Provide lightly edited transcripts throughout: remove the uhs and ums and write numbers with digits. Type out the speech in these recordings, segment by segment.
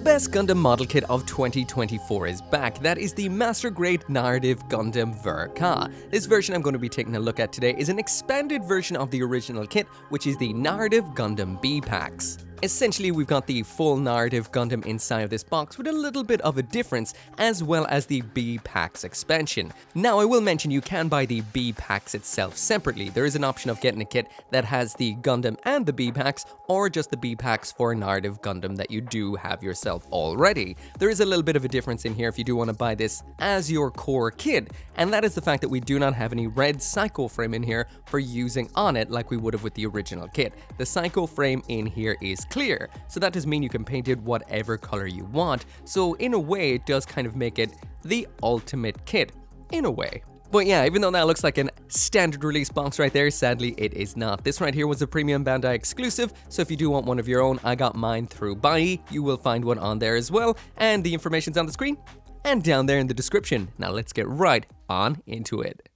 best Gundam model kit of 2024 is back. That is the Master Grade Narrative Gundam Ver.Ka. This version I'm going to be taking a look at today is an expanded version of the original kit, which is the Narrative Gundam B-Packs. Essentially, we've got the full Narrative Gundam inside of this box with a little bit of a difference, as well as the B-Packs expansion. Now, I will mention you can buy the B-Packs itself separately. There is an option of getting a kit that has the Gundam and the B-Packs, or just the B-Packs for Narrative Gundam that you do have yourself already. There is a little bit of a difference in here if you do want to buy this as your core kit, and that is the fact that we do not have any red Psycho frame in here for using on it like we would have with the original kit. The Psycho frame in here is clear, so that does mean you can paint it whatever color you want, so in a way it does kind of make it the ultimate kit, in a way. But yeah, even though that looks like an standard release box right there, sadly it is not. This right here was a premium Bandai exclusive, so if you do want one of your own, I got mine through Buy. You will find one on there as well, and the information's on the screen and down there in the description. Now let's get right on into it.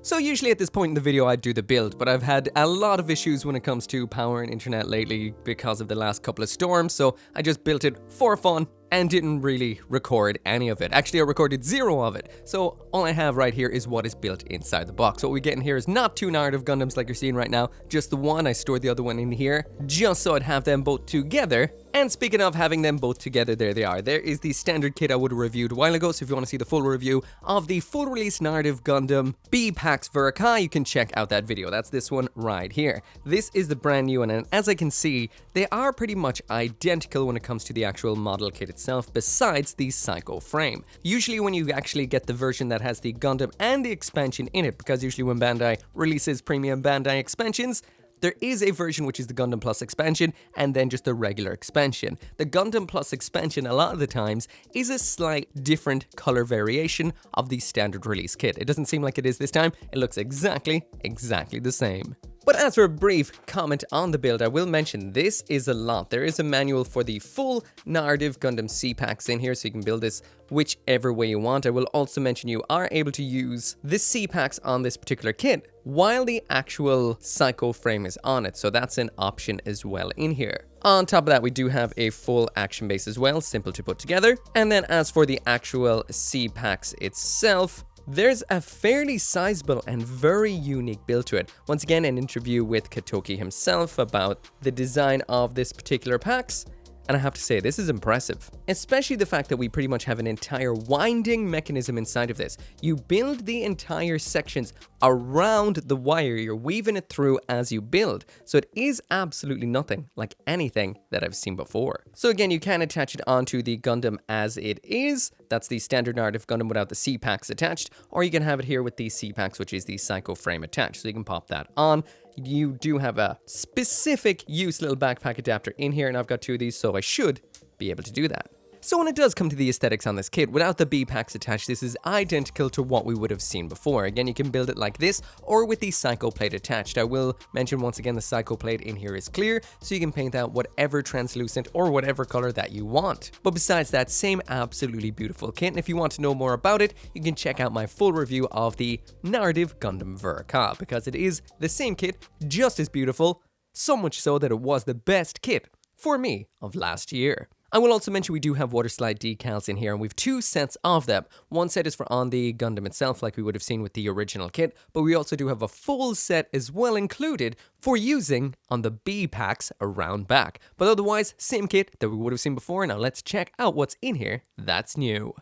So usually at this point in the video I'd do the build, but I've had a lot of issues when it comes to power and internet lately because of the last couple of storms, so I just built it for fun and didn't really record any of it. Actually, I recorded 0 of it, so all I have right here is what is built inside the box. What we get in here is not 2 Narrative Gundams like you're seeing right now, just the one. I stored the other one in here just so I'd have them both together. And speaking of having them both together, there they are. There is the standard kit I would have reviewed a while ago, so if you want to see the full review of the full release Narrative Gundam B-Packs Ver.Ka, you can check out that video. That's this one right here. This is the brand new one, and as I can see, they are pretty much identical when it comes to the actual model kit itself, besides the Psycho frame. Usually when you actually get the version that has the Gundam and the expansion in it, because usually when Bandai releases premium Bandai expansions, there is a version which is the Gundam Plus expansion and then just the regular expansion. The Gundam Plus expansion a lot of the times is a slight different color variation of the standard release kit. It doesn't seem like it is this time. It looks exactly the same. But as for a brief comment on the build, I will mention this is a lot. There is a manual for the full Narrative Gundam C-Packs in here, so you can build this whichever way you want. I will also mention you are able to use the C-Packs on this particular kit while the actual Psycho frame is on it, so that's an option as well in here. On top of that, we do have a full action base as well, simple to put together. And then as for the actual C-Packs itself, there's a fairly sizable and very unique build to it. Once again, an interview with Katoki himself about the design of this particular packs, and I have to say, this is impressive. Especially the fact that we pretty much have an entire winding mechanism inside of this. You build the entire sections around the wire, you're weaving it through as you build. So it is absolutely nothing like anything that I've seen before. So again, you can attach it onto the Gundam as it is. That's the standard Narrative Gundam without the C-Packs attached. Or you can have it here with the C-Packs, which is the Psycho frame attached. So you can pop that on. You do have a specific use little backpack adapter in here, and I've got 2 of these, so I should be able to do that. So when it does come to the aesthetics on this kit, without the B-Packs attached, this is identical to what we would have seen before. Again, you can build it like this, or with the Psycho plate attached. I will mention once again, the Psycho plate in here is clear, so you can paint that whatever translucent or whatever color that you want. But besides that, same absolutely beautiful kit, and if you want to know more about it, you can check out my full review of the Narrative Gundam Ver.Ka, because it is the same kit, just as beautiful, so much so that it was the best kit, for me, of last year. I will also mention we do have water slide decals in here, and we have 2 sets of them. One set is for on the Gundam itself, like we would have seen with the original kit, but we also do have a full set as well included for using on the B-Packs around back. But otherwise, same kit that we would have seen before. Now let's check out what's in here that's new.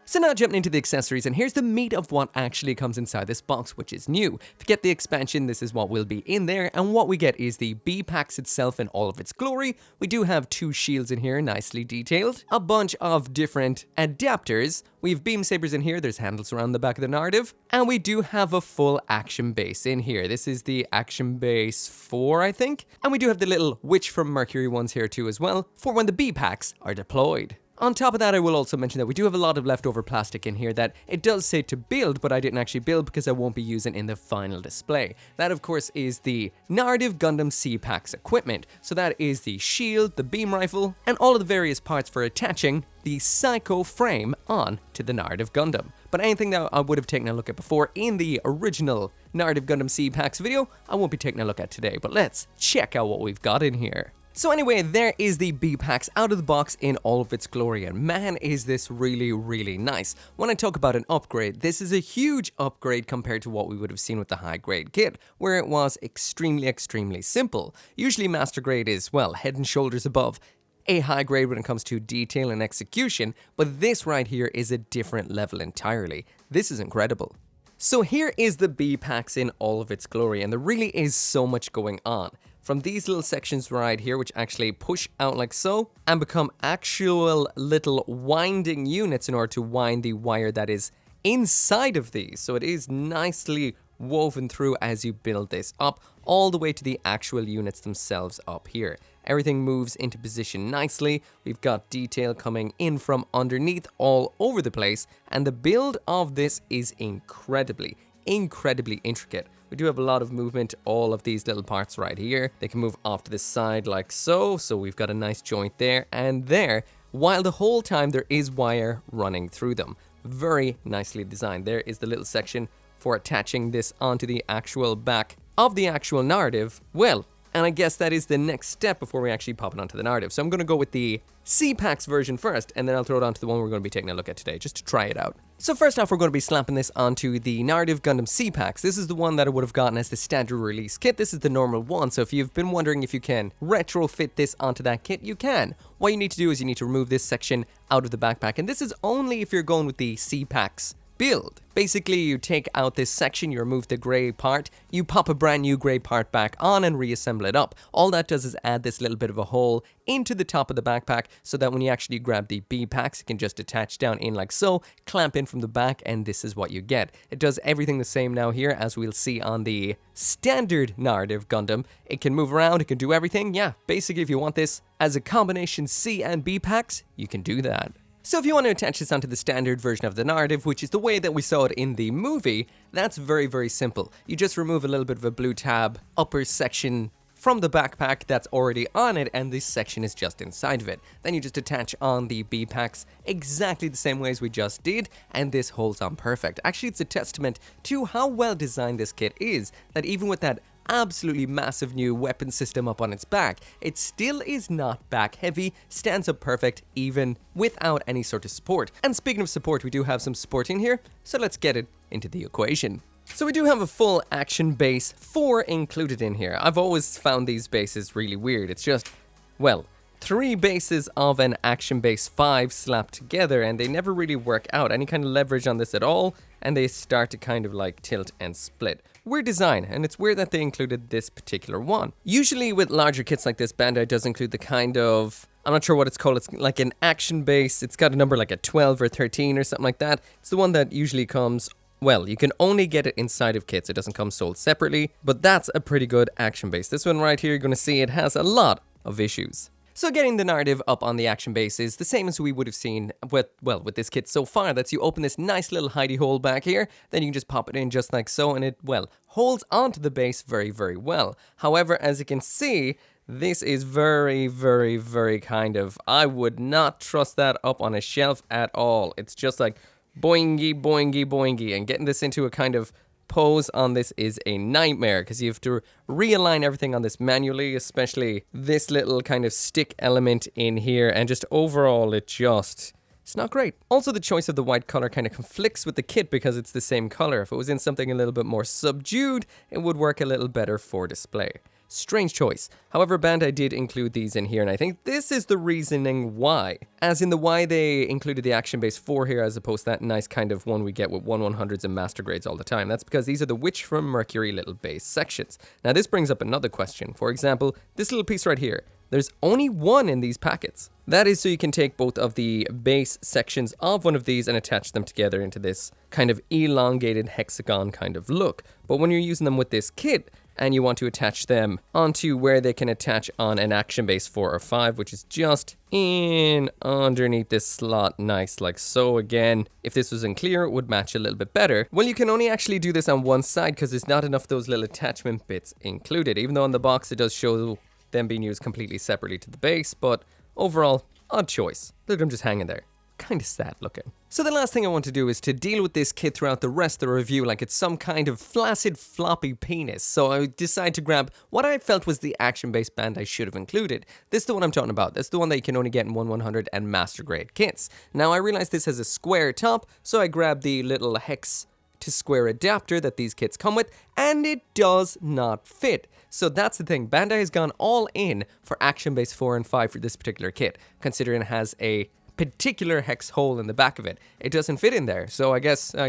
So now jumping into the accessories, and here's the meat of what actually comes inside this box, which is new. If you get the expansion, this is what will be in there, and what we get is the B-Packs itself in all of its glory. We do have 2 shields in here, nicely detailed, a bunch of different adapters. We have beam sabers in here, there's handles around the back of the Narrative, and we do have a full action base in here. This is the action base 4, I think, and we do have the little Witch from Mercury ones here too as well, for when the B-Packs are deployed. On top of that, I will also mention that we do have a lot of leftover plastic in here that it does say to build, but I didn't actually build because I won't be using in the final display. That, of course, is the Narrative Gundam C-Packs equipment. So that is the shield, the beam rifle, and all of the various parts for attaching the Psycho frame on to the Narrative Gundam. But anything that I would have taken a look at before in the original Narrative Gundam C-Packs video, I won't be taking a look at today. But let's check out what we've got in here. So anyway, there is the B-Packs out of the box in all of its glory, and man is this really, really nice. When I talk about an upgrade, this is a huge upgrade compared to what we would have seen with the high grade kit, where it was extremely simple. Usually master grade is, well, head and shoulders above a high grade when it comes to detail and execution, but this right here is a different level entirely. This is incredible. So here is the B-Packs in all of its glory, and there really is so much going on. From these little sections right here, which actually push out like so, and become actual little winding units in order to wind the wire that is inside of these. So it is nicely woven through as you build this up, all the way to the actual units themselves up here. Everything moves into position nicely. We've got detail coming in from underneath all over the place, and the build of this is incredibly intricate. We do have a lot of movement, all of these little parts right here. They can move off to the side like so. So we've got a nice joint there and there, while the whole time there is wire running through them. Very nicely designed. There is the little section for attaching this onto the actual back of the actual narrative. Well, and I guess that is the next step before we actually pop it onto the narrative. So I'm going to go with the C-Packs version first, and then I'll throw it onto the one we're going to be taking a look at today, just to try it out. So first off, we're going to be slapping this onto the Narrative Gundam C-Packs. This is the one that I would have gotten as the standard release kit. This is the normal one, so if you've been wondering if you can retrofit this onto that kit, you can. What you need to do is you need to remove this section out of the backpack, and this is only if you're going with the C-Packs build. Basically, you take out this section, you remove the grey part, you pop a brand new grey part back on and reassemble it up. All that does is add this little bit of a hole into the top of the backpack so that when you actually grab the B-Packs, it can just attach down in like so, clamp in from the back, and this is what you get. It does everything the same now here as we'll see on the standard Narrative Gundam. It can move around, it can do everything. Yeah, basically if you want this as a combination C and B-Packs, you can do that. So if you want to attach this onto the standard version of the narrative, which is the way that we saw it in the movie, that's very simple. You just remove a little bit of a blue tab upper section from the backpack that's already on it, and this section is just inside of it. Then you just attach on the B-Packs exactly the same way as we just did, and this holds on perfect. Actually, it's a testament to how well designed this kit is, that even with that absolutely massive new weapon system up on its back, it still is not back heavy, stands up perfect even without any sort of support. And speaking of support, we do have some support in here, so let's get it into the equation. So we do have a full action base 4 included in here. I've always found these bases really weird. It's just, well, 3 bases of an action base 5 slapped together, and they never really work out. Any kind of leverage on this at all, and they start to kind of like tilt and split. Weird design, and it's weird that they included this particular one. Usually with larger kits like this, Bandai does include the kind of, I'm not sure what it's called, it's like an action base. It's got a number like a 12 or 13 or something like that. It's the one that usually comes, well, you can only get it inside of kits. It doesn't come sold separately, but that's a pretty good action base. This one right here, you're going to see it has a lot of issues. So getting the narrative up on the action base is the same as we would have seen with this kit so far. That's you open this nice little hidey hole back here, then you can just pop it in just like so, and it, well, holds onto the base very well. However, as you can see, this is very kind of, I would not trust that up on a shelf at all. It's just like boingy, and getting this into a kind of pose on this is a nightmare because you have to realign everything on this manually, especially this little kind of stick element in here, and just overall it's not great. Also, the choice of the white color kind of conflicts with the kit because it's the same color. If it was in something a little bit more subdued, it would work a little better for display. Strange choice. However, Bandai did include these in here, and I think this is the reasoning why. As in the why they included the Action Base 4 here as opposed to that nice kind of one we get with 1/100s and Master Grades all the time. That's because these are the Witch from Mercury little base sections. Now this brings up another question. For example, this little piece right here. There's only one in these packets. That is so you can take both of the base sections of one of these and attach them together into this kind of elongated hexagon kind of look. But when you're using them with this kit, and you want to attach them onto where they can attach on an Action Base 4 or 5, which is just in underneath this slot, nice like so. Again, if this was unclear, it would match a little bit better. Well, you can only actually do this on one side because there's not enough of those little attachment bits included, even though on the box it does show them being used completely separately to the base, but overall, odd choice. Look at them just hanging there. kind of sad looking. So the last thing I want to do is to deal with this kit throughout the rest of the review like it's some kind of flaccid floppy penis. So I decided to grab what I felt was the action-based band I should have included. This is the one I'm talking about. That's the one that you can only get in 1/100 and Master Grade kits. Now I realized this has a square top, so I grabbed the little hex to square adapter that these kits come with, and it does not fit. So that's the thing, Bandai has gone all in for action-based 4 and 5 for this particular kit, considering it has a particular hex hole in the back of it. It doesn't fit in there, so I guess, I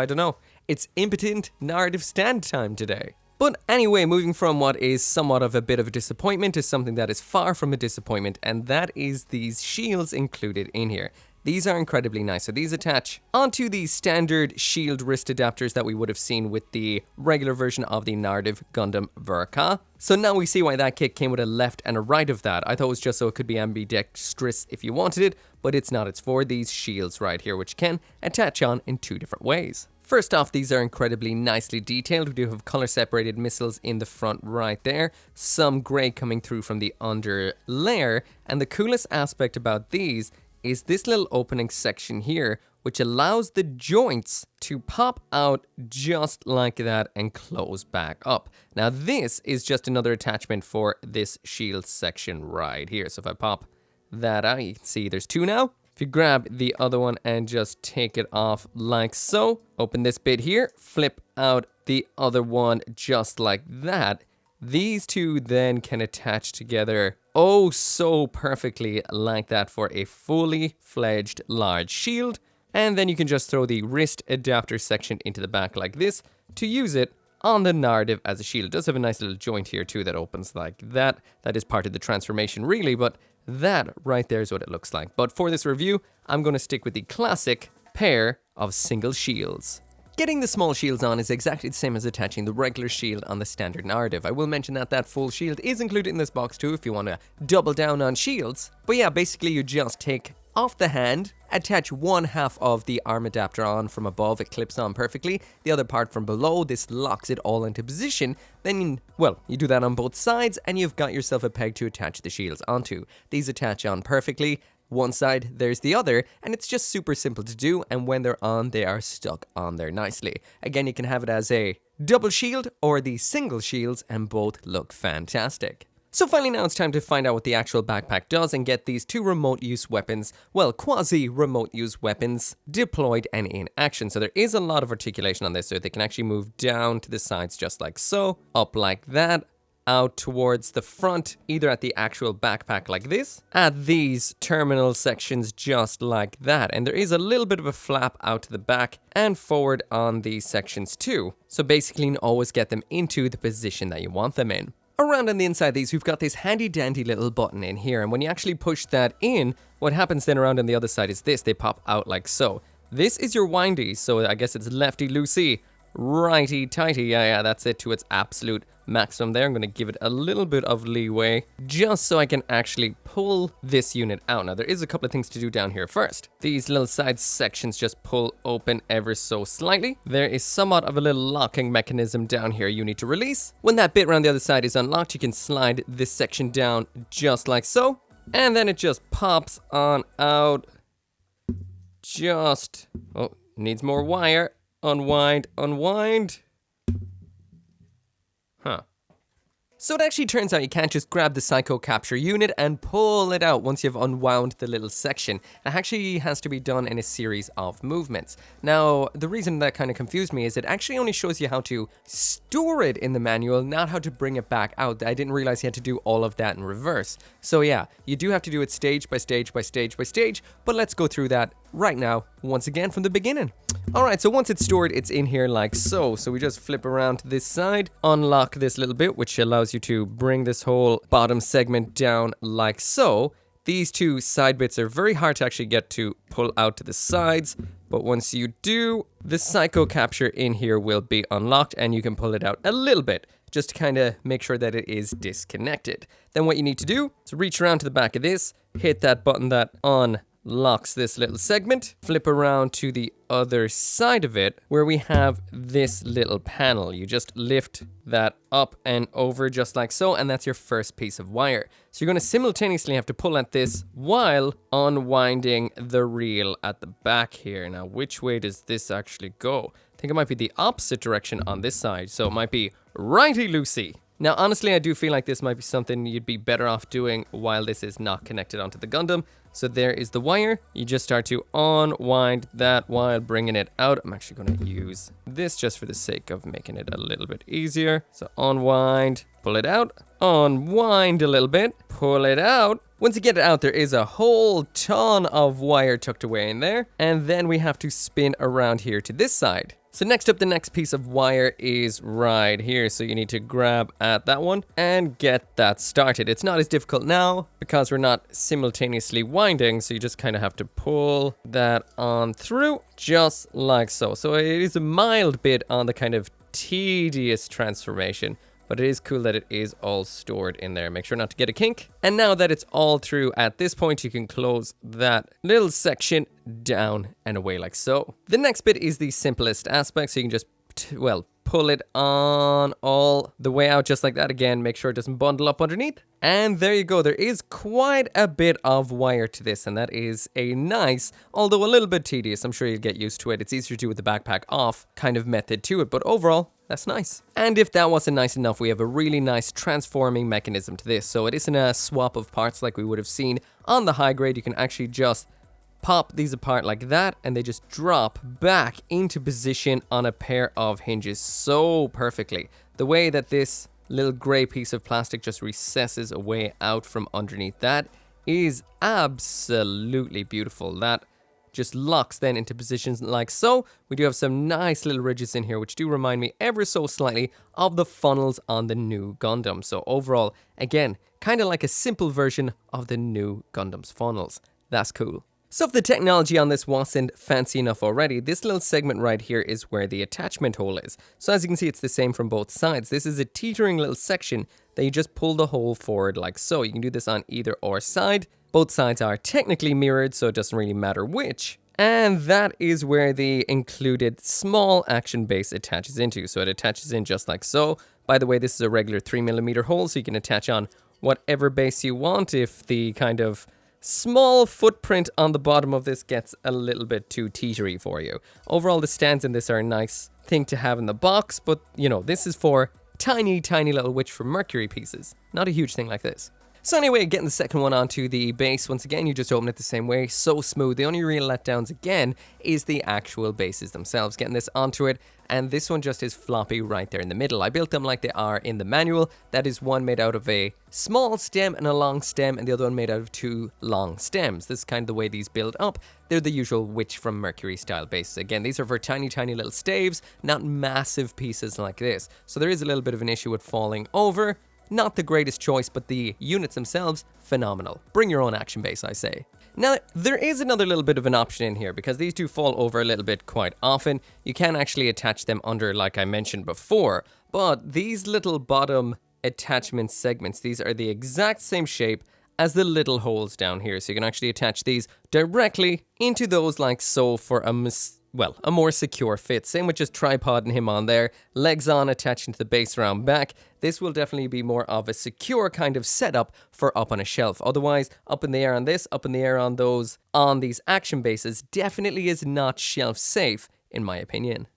don't know. It's impotent narrative stand time today. But anyway, moving from what is somewhat of a bit of a disappointment to something that is far from a disappointment, and that is these shields included in here. These are incredibly nice. So these attach onto the standard shield wrist adapters that we would have seen with the regular version of the narrative Gundam Ver.Ka. So now we see why that kit came with a left and a right of that. I thought it was just so it could be ambidextrous if you wanted it, but it's not. It's for these shields right here, which can attach on in 2 different ways. First off, these are incredibly nicely detailed. We do have color-separated missiles in the front right there, some gray coming through from the under layer, and the coolest aspect about these is this little opening section here, which allows the joints to pop out just like that and close back up. Now this is just another attachment for this shield section right here. So if I pop that out, you can see there's 2 now. If you grab the other one and just take it off like so, open this bit here, flip out the other one just like that. These 2 then can attach together oh so perfectly like that for a fully fledged large shield. And then you can just throw the wrist adapter section into the back like this to use it on the narrative as a shield. It does have a nice little joint here too that opens like that. That is part of the transformation really, but that right there is what it looks like. But for this review, I'm going to stick with the classic pair of single shields. Getting the small shields on is exactly the same as attaching the regular shield on the standard narrative. I will mention that that full shield is included in this box too if you want to double down on shields. But yeah, basically you just take off the hand, attach 1/2 of the arm adapter on from above, it clips on perfectly. The other part from below, this locks it all into position. Then, well, you do that on both sides and you've got yourself a peg to attach the shields onto. These attach on perfectly. One side, there's the other, and it's just super simple to do, and when they're on, they are stuck on there nicely. Again, you can have it as a double shield or the single shields, and both look fantastic. So finally now it's time to find out what the actual backpack does and get these 2 remote use weapons, well, quasi-remote use weapons, deployed and in action. So there is a lot of articulation on this, so they can actually move down to the sides just like so, up like that, out towards the front, either at the actual backpack like this, at these terminal sections just like that. And there is a little bit of a flap out to the back and forward on these sections too. So basically you always get them into the position that you want them in. Around on the inside of these, we've got this handy dandy little button in here, and when you actually push that in, what happens then around on the other side is this, they pop out like so. This is your windy, so I guess it's lefty-loosey, righty-tighty, yeah, that's it to its absolute maximum there. I'm going to give it a little bit of leeway just so I can actually pull this unit out. Now there is a couple of things to do down here first. These little side sections just pull open ever so slightly. There is somewhat of a little locking mechanism down here you need to release. When that bit around the other side is unlocked, you can slide this section down just like so, and then it just pops on out. Just, oh, needs more wire. Unwind, unwind. Huh. So it actually turns out you can't just grab the Psycho Capture unit and pull it out once you've unwound the little section. It actually has to be done in a series of movements. Now, the reason that kind of confused me is it actually only shows you how to store it in the manual, not how to bring it back out. I didn't realize you had to do all of that in reverse. So yeah, you do have to do it stage by stage by stage by stage, but let's go through that right now, once again from the beginning. Alright, so once it's stored, it's in here like so. So we just flip around to this side, unlock this little bit, which allows you to bring this whole bottom segment down like so. These 2 side bits are very hard to actually get to pull out to the sides, but once you do, the Psycho Capture in here will be unlocked and you can pull it out a little bit, just to kind of make sure that it is disconnected. Then what you need to do is reach around to the back of this, hit that button that unlocks locks this little segment. Flip around to the other side of it where we have this little panel. You just lift that up and over just like so, and that's your first piece of wire. So you're going to simultaneously have to pull at this while unwinding the reel at the back here. Now, which way does this actually go? I think it might be the opposite direction on this side, so it might be righty-loosey. Now, honestly, I do feel like this might be something you'd be better off doing while this is not connected onto the Gundam. So there is the wire. You just start to unwind that while bringing it out. I'm actually going to use this just for the sake of making it a little bit easier. So unwind, pull it out, unwind a little bit, pull it out. Once you get it out, there is a whole ton of wire tucked away in there. And then we have to spin around here to this side. So next up, the next piece of wire is right here. So you need to grab at that one and get that started. It's not as difficult now because we're not simultaneously winding. So you just kind of have to pull that on through just like so. So it is a mild bit on the kind of tedious transformation, but it is cool that it is all stored in there. Make sure not to get a kink. And now that it's all through at this point, you can close that little section down and away like so. The next bit is the simplest aspect. So you can just, pull it on all the way out just like that. Again, make sure it doesn't bundle up underneath. And there you go. There is quite a bit of wire to this, and that is a nice, although a little bit tedious. I'm sure you'll get used to it. It's easier to do with the backpack off kind of method to it, but overall, that's nice. And if that wasn't nice enough, we have a really nice transforming mechanism to this. So it isn't a swap of parts like we would have seen on the high grade. You can actually just pop these apart like that, and they just drop back into position on a pair of hinges so perfectly. The way that this little gray piece of plastic just recesses away out from underneath that is absolutely beautiful. That just locks then into positions like so. We do have some nice little ridges in here, which do remind me ever so slightly of the funnels on the new Gundam. So overall, again, kind of like a simple version of the new Gundam's funnels. That's cool. So if the technology on this wasn't fancy enough already, this little segment right here is where the attachment hole is. So as you can see, it's the same from both sides. This is a teetering little section that you just pull the hole forward like so. You can do this on either or side. Both sides are technically mirrored, so it doesn't really matter which. And that is where the included small action base attaches into. So it attaches in just like so. By the way, this is a regular 3mm hole, so you can attach on whatever base you want if the kind of small footprint on the bottom of this gets a little bit too teetery for you. Overall, the stands in this are a nice thing to have in the box, but you know, this is for tiny little Witch from Mercury pieces. Not a huge thing like this. So anyway, getting the second one onto the base, once again, you just open it the same way, so smooth. The only real letdowns, again, is the actual bases themselves. Getting this onto it, and this one just is floppy right there in the middle. I built them like they are in the manual. That is one made out of a small stem and a long stem, and the other one made out of two long stems. This is kind of the way these build up. They're the usual Witch from Mercury style bases. Again, these are for tiny little staves, not massive pieces like this. So there is a little bit of an issue with falling over. Not the greatest choice, but the units themselves, phenomenal. Bring your own action base, I say. Now, there is another little bit of an option in here because these do fall over a little bit quite often. You can actually attach them under, like I mentioned before, but these little bottom attachment segments, these are the exact same shape as the little holes down here. So you can actually attach these directly into those like so for a more secure fit. Same with just tripoding him on there, legs on, attaching to the base around back. This will definitely be more of a secure kind of setup for up on a shelf. Otherwise, up in the air on this, up in the air on those, on these action bases, definitely is not shelf safe, in my opinion.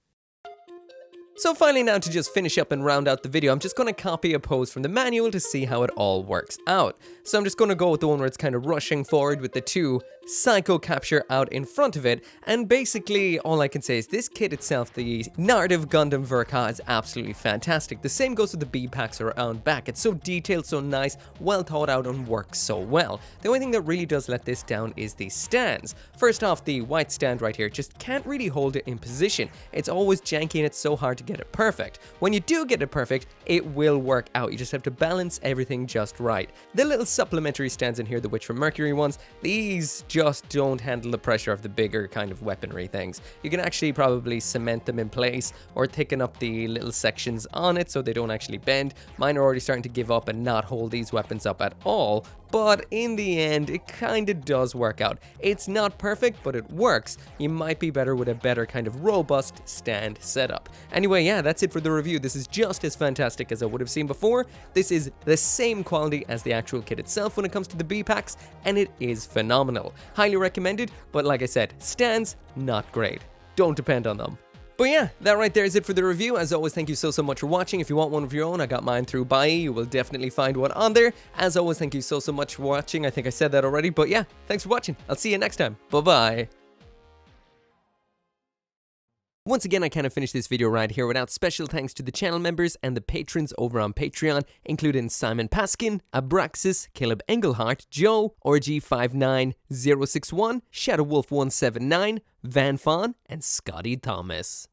So finally, now to just finish up and round out the video, I'm just going to copy a pose from the manual to see how it all works out. So I'm just going to go with the one where it's kind of rushing forward with the two psycho capture out in front of it. And basically, all I can say is this kit itself, the narrative Gundam Ver.Ka, is absolutely fantastic. The same goes with the bead packs around back. It's so detailed, so nice, well thought out, and works so well. The only thing that really does let this down is the stands. First off, the white stand right here just can't really hold it in position. It's always janky and it's so hard to to get it perfect. When you do get it perfect, it will work out. You just have to balance everything just right. The little supplementary stands in here, the Witch from Mercury ones, these just don't handle the pressure of the bigger kind of weaponry things. You can actually probably cement them in place or thicken up the little sections on it so they don't actually bend. Mine are already starting to give up and not hold these weapons up at all, but in the end, it kind of does work out. It's not perfect, but it works. You might be better with a better kind of robust stand setup. Anyway, yeah, that's it for the review. This is just as fantastic as I would have seen before. This is the same quality as the actual kit itself when it comes to the B-packs, and it is phenomenal. Highly recommended, but like I said, stands, not great. Don't depend on them. But yeah, that right there is it for the review. As always, thank you so much for watching. If you want one of your own, I got mine through Buy. You will definitely find one on there. As always, thank you so much for watching. I think I said that already, but yeah, thanks for watching. I'll see you next time. Bye-bye. Once again, I kind of finished this video right here without special thanks to the channel members and the patrons over on Patreon, including Simon Paskin, Abraxas, Caleb Engelhart, Joe, RG59061, ShadowWolf179, Van Fawn, and Scotty Thomas.